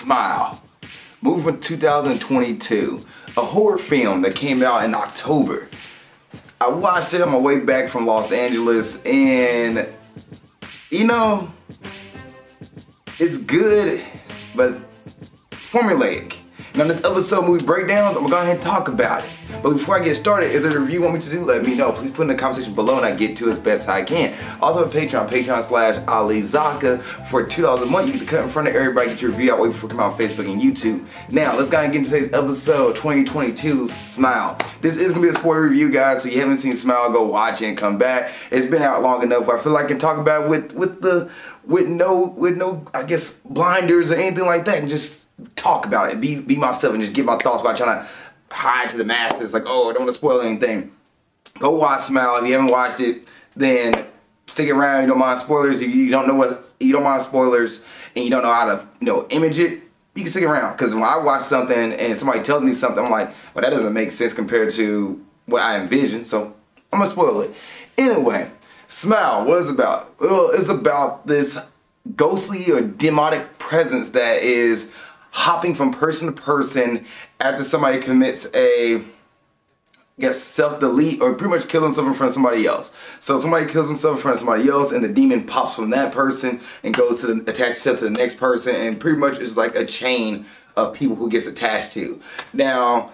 Smile, movie from 2022, a horror film that came out in October. I watched it on my way back from Los Angeles, and you know, it's good, but formulaic. Now, in this episode, movie breakdowns, I'm gonna go ahead and talk about it. But before I get started, if there's a review you want me to do, let me know. Please put in the comment section below and I get to it as best I can. Also, Patreon, Zakka. For $2 a month, you get to cut in front of everybody, get your review out way before it come out on Facebook and YouTube. Now, let's go ahead and get into today's episode, 2022 Smile. This is gonna be a spoiler review, guys, so if you haven't seen Smile, go watch it and come back. It's been out long enough where I feel like I can talk about it with no I guess blinders or anything like that, and just talk about it, be myself, and just give my thoughts without trying to hide to the masses like, oh, I don't want to spoil anything. Go watch Smile. If you haven't watched it, then stick around. You don't mind spoilers. If you don't mind spoilers and you don't know how to image it, you can stick around, because when I watch something and somebody tells me something, I'm like, well, that doesn't make sense compared to what I envisioned, so I'm gonna spoil it anyway. Smile, what is it about? Well, it's about this ghostly or demonic presence that is hopping from person to person after somebody commits a, self-delete, or pretty much kill themselves in front of somebody else. So somebody kills themselves in front of somebody else, and the demon pops from that person and goes to attach itself to the next person, and pretty much it's like a chain of people who gets attached to. Now,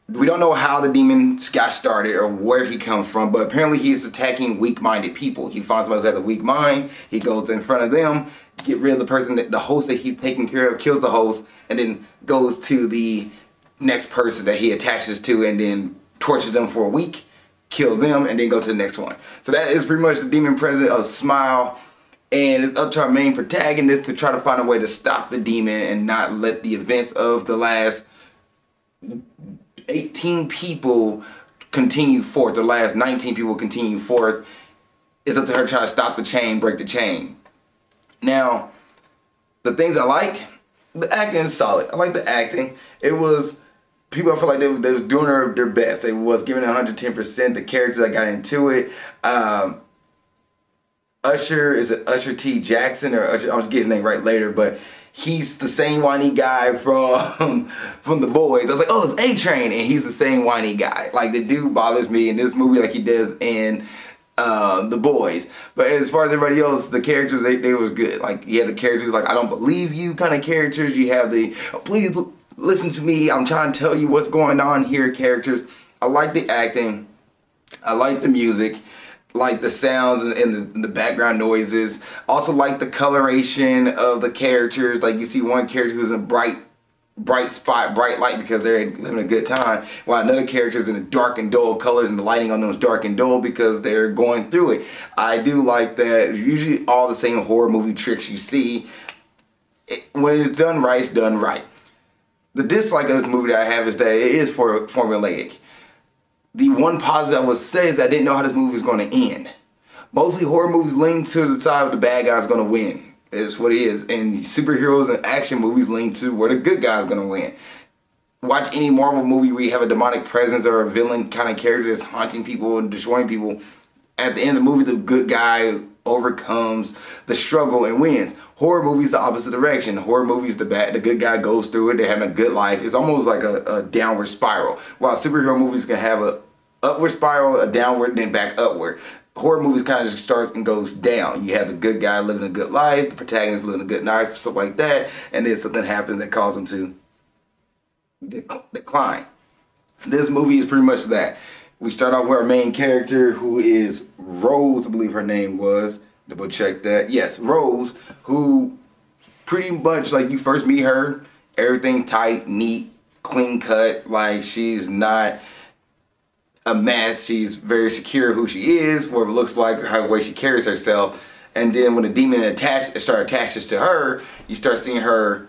we don't know how the demon got started or where he comes from, but apparently he's attacking weak-minded people. He finds somebody who has a weak mind, he goes in front of them, get rid of the person, the host that he's taking care of, kills the host, and then goes to the next person that he attaches to, and then tortures them for a week, kill them, and then go to the next one. So that is pretty much the demon presence of Smile, and it's up to our main protagonist to try to find a way to stop the demon and not let the events of the last 18 people continue forth, the last 19 people continue forth. It's up to her to try to stop the chain, break the chain. Now, the things I like, the acting is solid. I like the acting. It was, people I feel like they was doing their best. They was giving it 110%. The characters that got into it. Usher, is it Usher T. Jackson, or Usher, I'll get his name right later, but he's the same whiny guy from The Boys. I was like, oh, it's A-Train, and he's the same whiny guy. Like, the dude bothers me in this movie like he does in The Boys. But as far as everybody else, the characters, they was good. Like, you had the characters like, I don't believe you kind of characters. You have the, please listen to me, I'm trying to tell you what's going on here characters. I like the acting. I like the music. Like the sounds and the background noises. Also like the coloration of the characters. Like, you see one character who's in a bright spot, bright light because they're having a good time, while another character is in a dark and dull colors, and the lighting on them is dark and dull because they're going through it. I do like that. Usually all the same horror movie tricks you see, when it's done right, it's done right. The dislike of this movie that I have is that it is formulaic. The one positive I would say is I didn't know how this movie was going to end. Mostly horror movies lean to the side of the bad guy's going to win. It's what it is. And superheroes and action movies lean to where the good guy's going to win. Watch any Marvel movie where you have a demonic presence or a villain kind of character that's haunting people and destroying people. At the end of the movie, the good guy overcomes the struggle and wins. Horror movies, the opposite direction. Horror movies, the good guy goes through it. They're having a good life. It's almost like a downward spiral. While superhero movies can have a upward spiral, a downward, then back upward. Horror movies kind of just start and goes down. You have the good guy living a good life, the protagonist living a good life, stuff like that, and then something happens that causes him to decline. This movie is pretty much that. We start off with our main character, who is Rose, I believe her name was. Double check that. Yes, Rose, who pretty much, like, you first meet her, everything tight, neat, clean cut. Like, she's not a mess. She's very secure who she is, what it looks like, how the way she carries herself. And then when the demon attaches to her, you start seeing her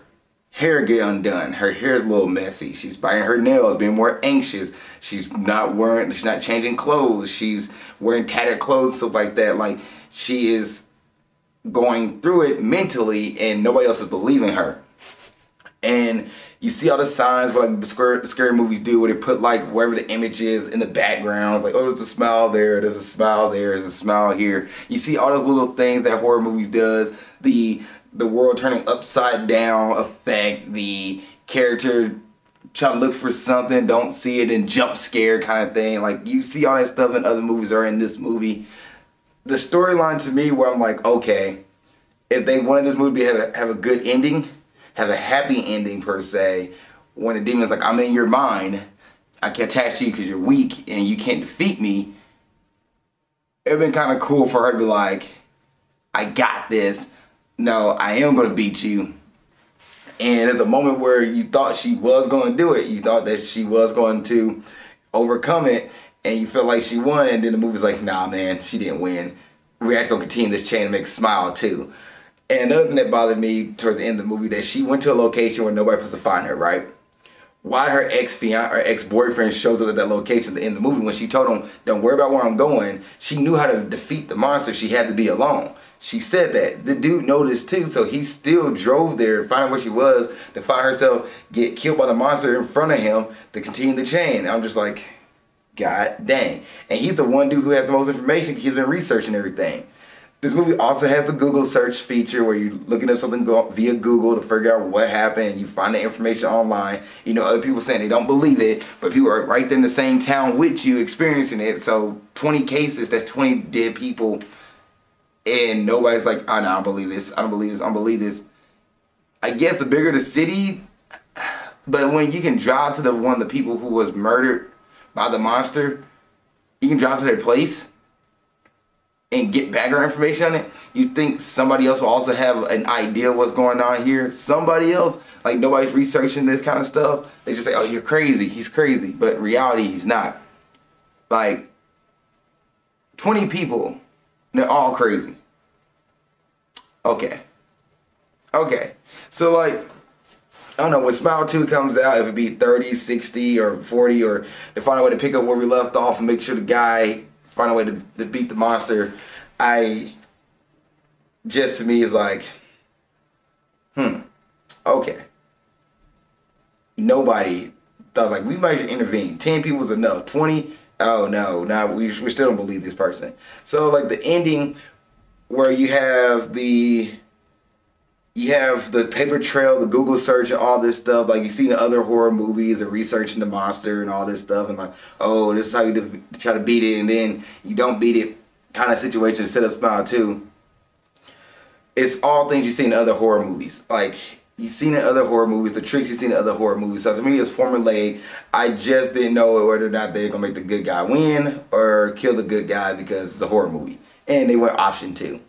hair get undone. Her hair's a little messy. She's biting her nails, being more anxious. She's not changing clothes. She's wearing tattered clothes, stuff like that. Like, she is going through it mentally, and nobody else is believing her. And you see all the signs for, like, scary movies do, where they put, like, wherever the image is in the background, like, oh, there's a smile there, there's a smile there, there's a smile here. You see all those little things that horror movies does. The the world turning upside down effect, the character try to look for something, don't see it, and jump scare kind of thing. Like, you see all that stuff in other movies or in this movie. The storyline to me, where I'm like, okay, if they wanted this movie to have a good ending, have a happy ending per se, when the demon's like, I'm in your mind, I can attach to you because you're weak and you can't defeat me, it'd been kind of cool for her to be like, I got this. No, I am going to beat you. And there's a moment where you thought she was going to do it. You thought that she was going to overcome it, and you felt like she won, and then the movie's like, nah, man, she didn't win. We're actually going to continue this chain and make smile, too. And another thing that bothered me towards the end of the movie, that she went to a location where nobody was supposed to find her, right? Why her ex-boyfriend shows up at that location at the end of the movie when she told him, don't worry about where I'm going. She knew how to defeat the monster. She had to be alone. She said that. The dude noticed too, so he still drove there to find out where she was, to find herself get killed by the monster in front of him to continue the chain. I'm just like, God dang. And he's the one dude who has the most information. He's been researching everything. This movie also has the Google search feature where you're looking up something via Google to figure out what happened. You find the information online. You know, other people saying they don't believe it, but people are right there in the same town with you experiencing it. So 20 cases, that's 20 dead people. And nobody's like, oh, no, I don't believe this. I don't believe this. I don't believe this. I guess the bigger the city, but when you can drive to one of the people who was murdered by the monster, you can drive to their place and get background information on it. You think somebody else will also have an idea what's going on here? Somebody else? Like, nobody's researching this kind of stuff. They just say, oh, you're crazy. He's crazy. But in reality, he's not. Like, 20 people. They're all crazy. Okay. So, like, I don't know, when Smile 2 comes out, if it be 30, 60, or 40, or they find a way to pick up where we left off and make sure the guy find a way to beat the monster, to me is like, okay. Nobody thought, like, we might should intervene. 10 people is enough. 20, oh no, we still don't believe this person. So, like, the ending where you have the paper trail, the Google search, and all this stuff, like you see in other horror movies, and researching the monster and all this stuff, and like, oh, this is how you try to beat it, and then you don't beat it kind of situation to set up Smile 2. It's all things you see in other horror movies. Like, you've seen in other horror movies, the tricks you've seen in other horror movies. So to me, it's formulaic. I just didn't know whether or not they're going to make the good guy win or kill the good guy because it's a horror movie. And they went option 2.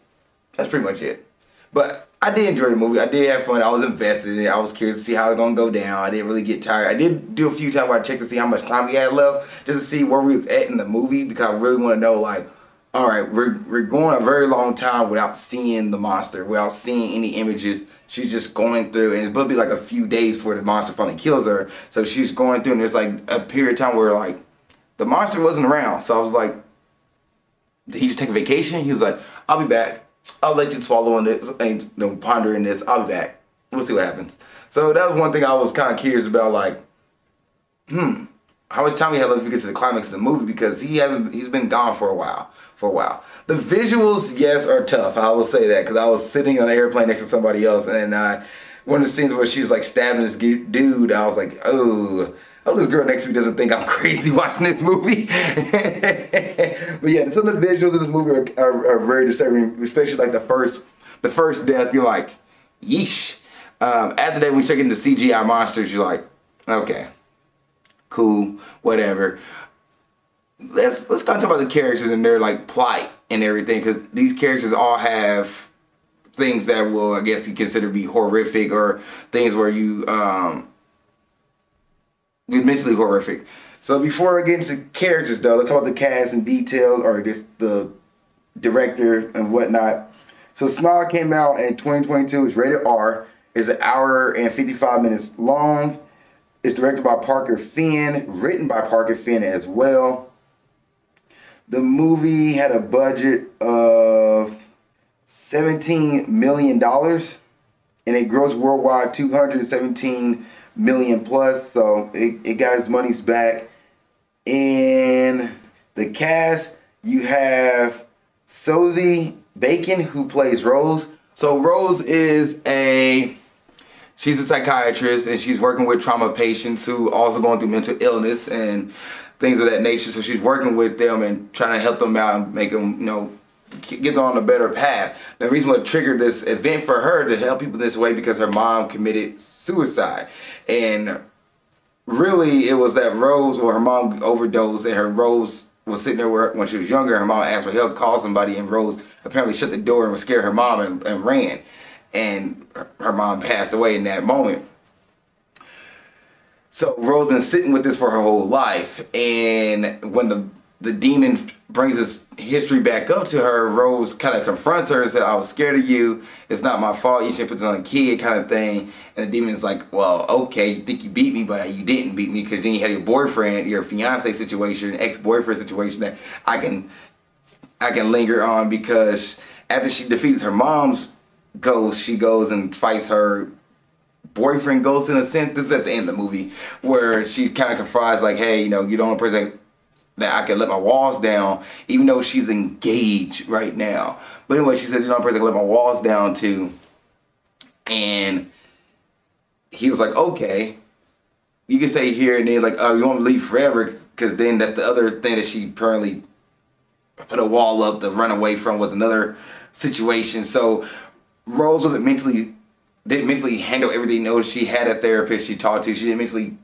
That's pretty much it. But I did enjoy the movie. I did have fun. I was invested in it. I was curious to see how it's going to go down. I didn't really get tired. I did do a few times where I checked to see how much time we had left, just to see where we was at in the movie, because I really want to know, like, all right, we're going a very long time without seeing the monster, without seeing any images. She's just going through, and it's supposed to be like a few days before the monster finally kills her. So she's going through, and there's like a period of time where, like, the monster wasn't around. So I was like, did he just take a vacation? He was like, I'll be back. I'll let you swallow on this and pondering this. I'll be back. We'll see what happens. So that was one thing I was kind of curious about, like, how much time we have left to get to the climax of the movie, because he's been gone for a while. The visuals, yes, are tough. I will say that, because I was sitting on an airplane next to somebody else, and one of the scenes where she was like stabbing this dude, I was like, oh, this girl next to me doesn't think I'm crazy watching this movie. But yeah, some of the visuals in this movie are very disturbing, especially like the first death. You're like, yeesh. After that, when you start getting the CGI monsters, you're like, okay, cool, whatever. Let's kind of talk about the characters and their, like, plight and everything, because these characters all have things that will, I guess, you consider be horrific, or things where you mentally horrific. So before we get into characters, though, let's talk about the cast and details, or just the director and whatnot. So Smile came out in 2022. It's rated R. It's an hour and 55 minutes long. It's directed by Parker Finn, written by Parker Finn as well. The movie had a budget of $17 million, and it grossed worldwide $217 million plus, so it got its money's back. In the cast, you have Sosie Bacon, who plays Rose. So Rose she's a psychiatrist, and she's working with trauma patients who also going through mental illness and things of that nature. So she's working with them and trying to help them out and make them, get them on a better path. The reason what triggered this event for her to help people this way because her mom committed suicide. And really it was that her mom overdosed, and Rose was sitting there when she was younger. Her mom asked for help, called somebody, and Rose apparently shut the door and was scared her mom and ran. And her mom passed away in that moment. So Rose been sitting with this for her whole life, and when the demon brings his history back up to her, Rose kind of confronts her and said, I was scared of you, it's not my fault, you shouldn't put this on a kid, kind of thing. And the demon's like, well, okay, you think you beat me, but you didn't beat me, because then you had your boyfriend, your fiance situation, ex-boyfriend situation that I can linger on, because after she defeats her mom's ghost, she goes and fights her boyfriend ghost in a sense. This is at the end of the movie, where she kind of confides like, hey, you're the only person that I can let my walls down, even though she's engaged right now. But anyway, she said, you're the only person I can let my walls down to. And he was like, okay, you can stay here. And then like, oh, you want to leave forever? Because then that's the other thing that she apparently put a wall up to run away from, was another situation. So Rose didn't mentally handle everything. She had a therapist she talked to. She didn't mentally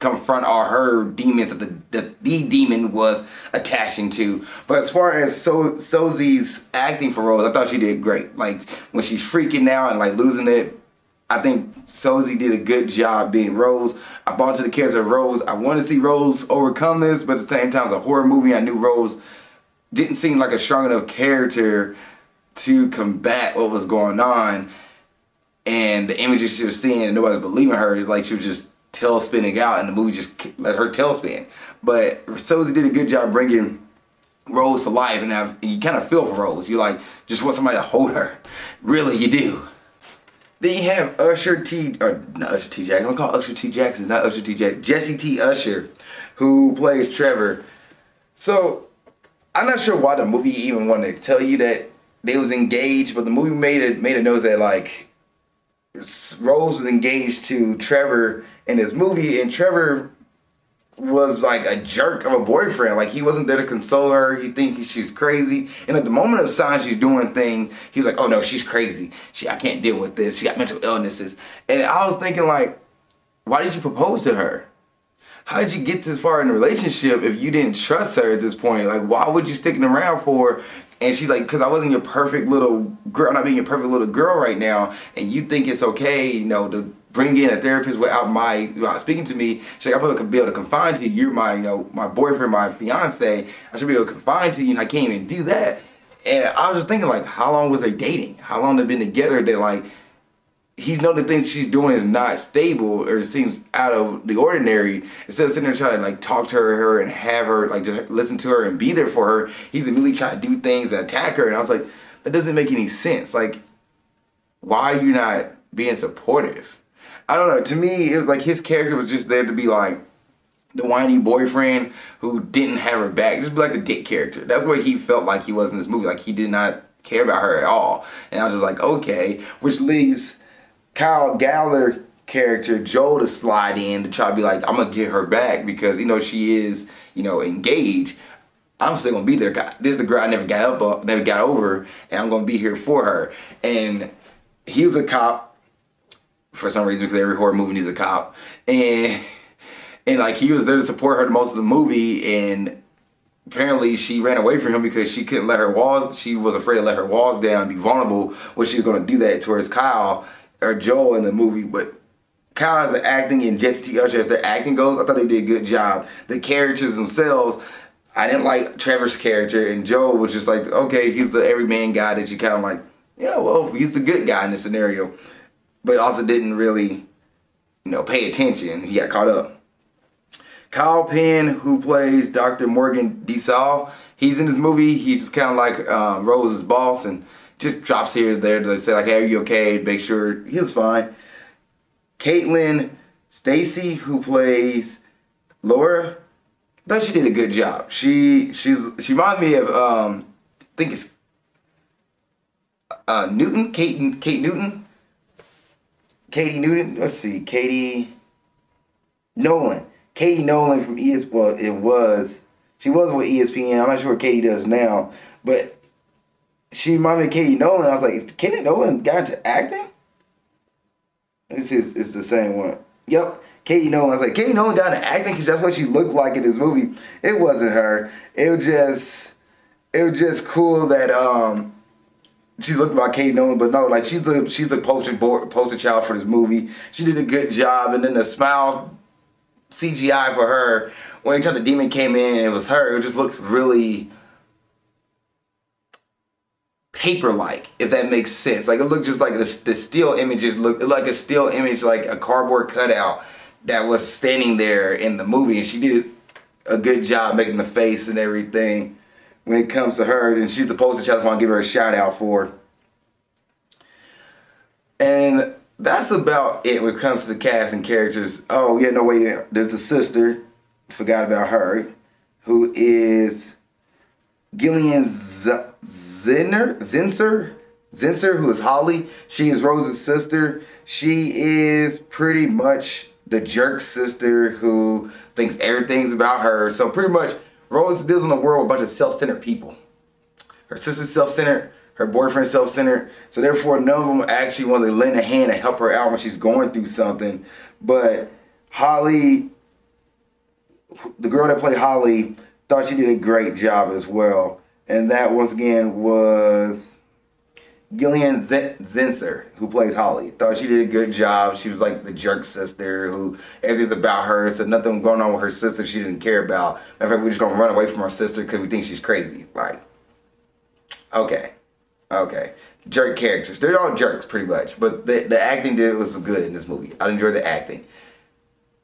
confront all her demons that the demon was attaching to. But as far as Sozi's acting for Rose, I thought she did great. Like when she's freaking out and like losing it, I think Sozi did a good job being Rose. I bought into the character of Rose. I want to see Rose overcome this, but at the same time, it's a horror movie. I knew Rose didn't seem like a strong enough character to combat what was going on, and the images she was seeing and nobody was believing her, like she was just tail spinning out, and the movie just let her tail spin. But Sozi did a good job bringing Rose to life, and you kind of feel for Rose. You like just want somebody to hold her. Really, you do. Then you have not Usher T. Jackson. I'm gonna call Usher T. Jackson, not Usher T. Jackson. Jesse T. Usher, who plays Trevor. So I'm not sure why the movie even wanted to tell you that they was engaged, but the movie made a note that like Rose was engaged to Trevor in this movie, and Trevor was like a jerk of a boyfriend. Like he wasn't there to console her. He thinks she's crazy, and at the moment of sign she's doing things, he's like, oh no, she's crazy. I can't deal with this. She got mental illnesses. And I was thinking like, why did you propose to her? How did you get this far in a relationship if you didn't trust her at this point? Like, why would you sticking around for? And she's like, because I wasn't your perfect little girl. I'm not being your perfect little girl right now. And you think it's okay, to bring in a therapist without speaking to me. She's like, I'm going to be able to confide to you. You're my, my boyfriend, my fiance. I should be able to confide to you, and I can't even do that. And I was just thinking, like, how long was they dating? How long they've been together that, like, he's known the things she's doing is not stable or seems out of the ordinary. Instead of sitting there trying to like talk to her and have her like just listen to her and be there for her, he's immediately trying to do things that attack her. And I was like, that doesn't make any sense. Like, why are you not being supportive? I don't know. To me, it was like his character was just there to be like the whiny boyfriend who didn't have her back. Just be like a dick character. That's what he felt like he was in this movie. Like he did not care about her at all. And I was just like, okay, which leads Kyle Galler character Joel to slide in to try to be like, I'm gonna get her back because she is engaged. I'm still gonna be there. This is the girl I never got over, and I'm gonna be here for her. And he was a cop for some reason, because every horror movie needs a cop, and like he was there to support her the most of the movie. And apparently she ran away from him because she couldn't let her walls. She was afraid to let her walls down and be vulnerable, which she was gonna do that towards Kyle or Joel in the movie. But Kyle as the acting and Jesse T. Usher as their acting goes, I thought they did a good job. The characters themselves, I didn't like Trevor's character, and Joel was just like, okay, he's the everyman guy that you kind of like, yeah, well, he's the good guy in this scenario. But also didn't really, pay attention. He got caught up. Kyle Penn, who plays Dr. Morgan DeSalle, he's in this movie. He's just kind of like Rose's boss, and just drops here and there to say like, hey, are you okay? Make sure he was fine. Caitlin Stacy, who plays Laura, I thought she did a good job. She reminds me of I think it's Newton, Kate Newton. Katie Newton, let's see, Katie Nolan. Katie Nolan from ESPN, she was with ESPN. I'm not sure what Katie does now, but she reminded me of Katie Nolan. I was like, Katie Nolan got into acting? This is it's the same one. Yep, Katie Nolan. I was like, Katie Nolan got into acting because that's what she looked like in this movie. It wasn't her. It was just cool that she looked like Katie Nolan, but no, like she's the poster child for this movie. She did a good job, and then the smile CGI for her, when anytime the demon came in, it was her. It just looks really paper-like, if that makes sense. Like it looked just like the still images looked like a still image, like a cardboard cutout that was standing there in the movie, and she did a good job making the face and everything. When it comes to her, and she's the poster child, I want to give her a shout out for. And that's about it when it comes to the cast and characters. Oh yeah, no wait, there's a sister. Forgot about her, who is Gillian Zinser, who is Holly. She is Rose's sister. She is pretty much the jerk sister who thinks everything's about her. So pretty much, Rose deals in a world with a bunch of self-centered people. Her sister's self-centered, her boyfriend's self-centered, so therefore none of them actually want to lend a hand and help her out when she's going through something. But Holly, the girl that played Holly, thought she did a great job as well. And that, once again, was Gillian Zinser, who plays Holly. Thought she did a good job. She was like the jerk sister who everything's about her. So nothing going on with her sister she didn't care about. Matter of fact, we're just going to run away from our sister because we think she's crazy. Like, okay. Jerk characters. They're all jerks pretty much. But the acting was good in this movie. I enjoyed the acting.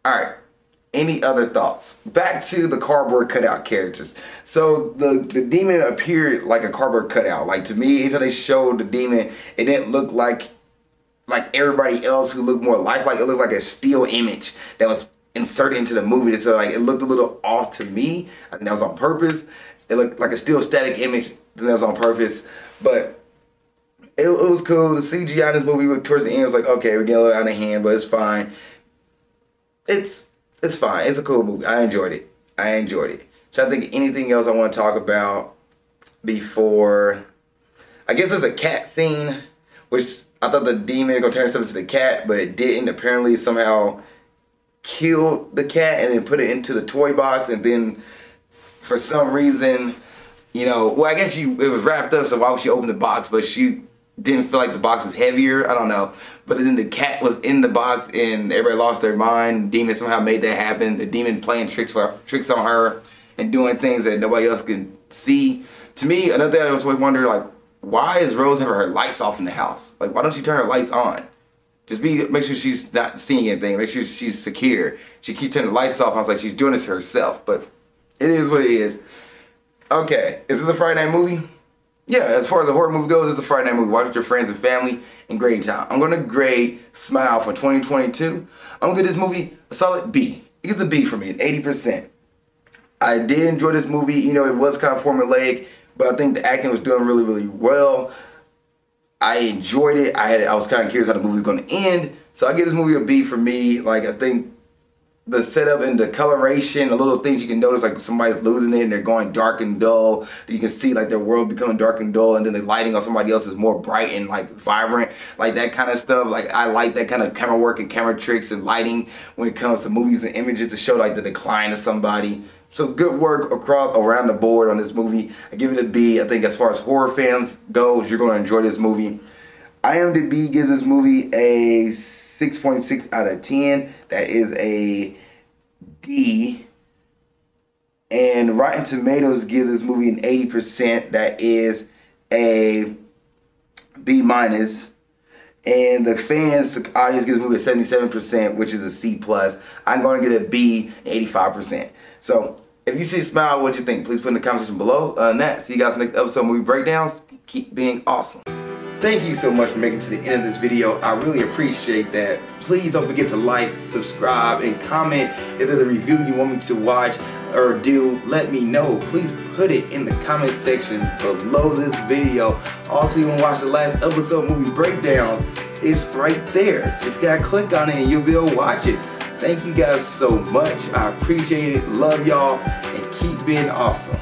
Alright. Any other thoughts? Back to the cardboard cutout characters. So the demon appeared like a cardboard cutout. Like to me, anytime they showed the demon, it didn't look like everybody else who looked more lifelike. It looked like a still image that was inserted into the movie. So like it looked a little off to me. I think that was on purpose. It looked like a still static image. I think that was on purpose. But it was cool. The CGI in this movie towards the end was like, okay, we're getting a little out of hand, but it's fine. It's fine. It's a cool movie. I enjoyed it. So I think anything else I want to talk about before, I guess there's a cat scene, which I thought the demon was going to turn itself into the cat, but it didn't. Apparently somehow killed the cat and then put it into the toy box, and then for some reason, you know, well, I guess it was wrapped up, so why would she open the box? But she didn't feel like the box was heavier. I don't know. But then the cat was in the box and everybody lost their mind. The demon somehow made that happen. The demon playing tricks on her and doing things that nobody else can see. To me, another thing I was always wondering, like, why is Rose having her lights off in the house? Like, why don't she turn her lights on? Just make sure she's not seeing anything. Make sure she's secure. She keeps turning the lights off. I was like, she's doing this to herself. But it is what it is. Okay, is this a Friday night movie? Yeah, as far as a horror movie goes, it's a Friday night movie. Watch with your friends and family and grade time. I'm going to grade Smile for 2022. I'm going to give this movie a solid B. It gets a B for me, an 80%. I did enjoy this movie. You know, it was kind of formulaic, but I think the acting was doing really, really well. I enjoyed it. I was kind of curious how the movie was going to end. So I give this movie a B for me. Like, I think the setup and the coloration, the little things you can notice, like somebody's losing it and they're going dark and dull. You can see like their world becoming dark and dull, and then the lighting on somebody else is more bright and like vibrant, like that kind of stuff. Like I like that kind of camera work and camera tricks and lighting when it comes to movies and images to show like the decline of somebody. So good work around the board on this movie. I give it a B. I think as far as horror fans goes, you're going to enjoy this movie. IMDb gives this movie a 6.6 out of 10. That is a D. And Rotten Tomatoes gives this movie an 80%. That is a B minus. And the audience gives the movie a 77%, which is a C plus. I'm going to get a B, 85%. So if you see Smile, what do you think? Please put in the comment section below. Other than that, see you guys next episode of Movie Breakdowns. Keep being awesome. Thank you so much for making it to the end of this video. I really appreciate that. Please don't forget to like, subscribe, and comment. If there's a review you want me to watch or do, let me know. Please put it in the comment section below this video. Also, you want to watch the last episode movie breakdowns, it's right there. Just gotta click on it and you'll be able to watch it. Thank you guys so much. I appreciate it. Love y'all and keep being awesome.